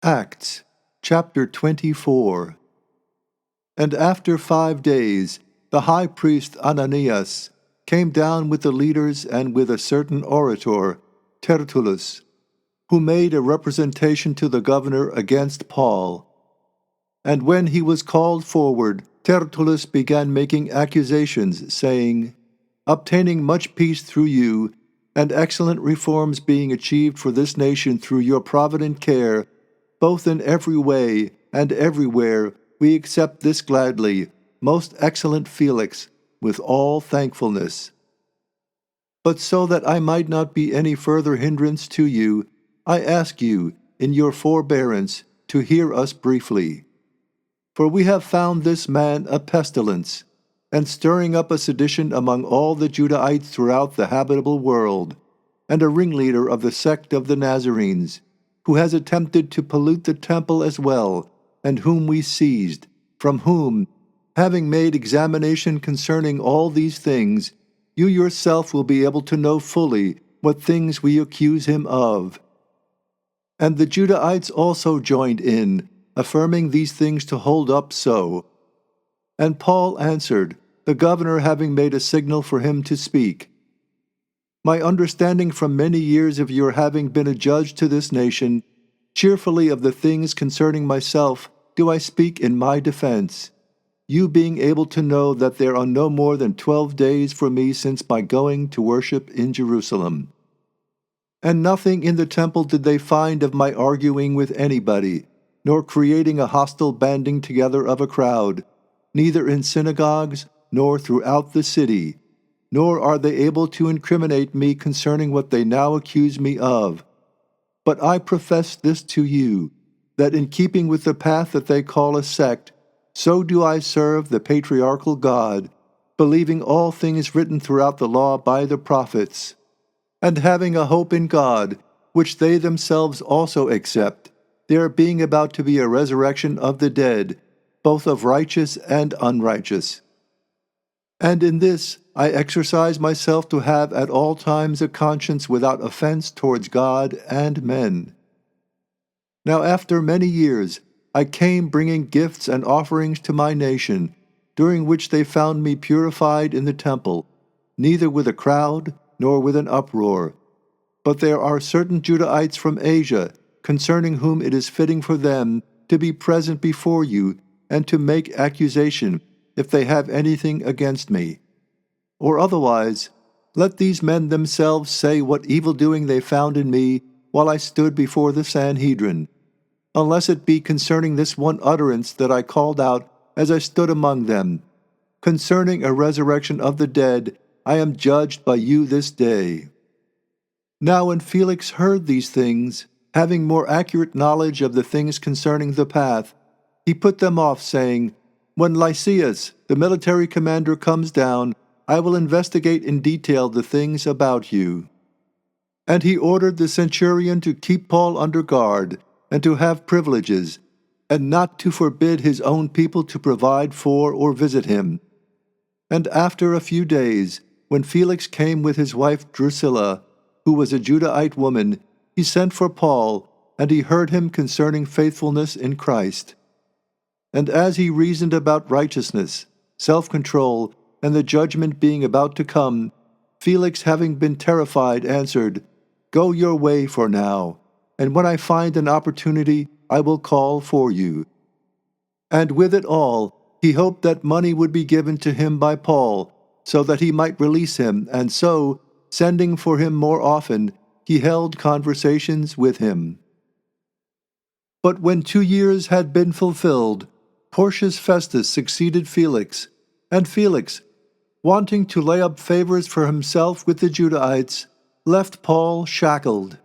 Acts, chapter 24. And after 5 days, the high priest Ananias came down with the leaders and with a certain orator, Tertullus, who made a representation to the governor against Paul. And when he was called forward, Tertullus began making accusations, saying, "Obtaining much peace through you, and excellent reforms being achieved for this nation through your provident care, both in every way and everywhere, we accept this gladly, most excellent Felix, with all thankfulness. But so that I might not be any further hindrance to you, I ask you, in your forbearance, to hear us briefly. For we have found this man a pestilence, and stirring up a sedition among all the Judahites throughout the habitable world, and a ringleader of the sect of the Nazarenes, who has attempted to pollute the temple as well, and whom we seized, from whom, having made examination concerning all these things, you yourself will be able to know fully what things we accuse him of." And the Judahites also joined in, affirming these things to hold up so. And Paul answered, the governor having made a signal for him to speak, "My understanding from many years of your having been a judge to this nation, cheerfully of the things concerning myself do I speak in my defense, you being able to know that there are no more than 12 days for me since my going to worship in Jerusalem. And nothing in the temple did they find of my arguing with anybody, nor creating a hostile banding together of a crowd, neither in synagogues nor throughout the city, nor are they able to incriminate me concerning what they now accuse me of. But I profess this to you, that in keeping with the path that they call a sect, so do I serve the patriarchal God, believing all things written throughout the law by the prophets, and having a hope in God, which they themselves also accept, there being about to be a resurrection of the dead, both of righteous and unrighteous. And in this I exercise myself to have at all times a conscience without offense towards God and men. Now after many years I came bringing gifts and offerings to my nation, during which they found me purified in the temple, neither with a crowd nor with an uproar. But there are certain Judahites from Asia, concerning whom it is fitting for them to be present before you and to make accusation, if they have anything against me. Or otherwise, let these men themselves say what evil-doing they found in me while I stood before the Sanhedrin, unless it be concerning this one utterance that I called out as I stood among them. Concerning a resurrection of the dead, I am judged by you this day." Now when Felix heard these things, having more accurate knowledge of the things concerning the path, he put them off, saying, "When Lysias, the military commander, comes down, I will investigate in detail the things about you." And he ordered the centurion to keep Paul under guard, and to have privileges, and not to forbid his own people to provide for or visit him. And after a few days, when Felix came with his wife Drusilla, who was a Judahite woman, he sent for Paul, and he heard him concerning faithfulness in Christ. And as he reasoned about righteousness, self-control, and the judgment being about to come, Felix, having been terrified, answered, "Go your way for now, and when I find an opportunity, I will call for you." And with it all, he hoped that money would be given to him by Paul, so that he might release him, and so, sending for him more often, he held conversations with him. But when 2 years had been fulfilled, Porcius Festus succeeded Felix, and Felix, wanting to lay up favors for himself with the Judahites, left Paul shackled.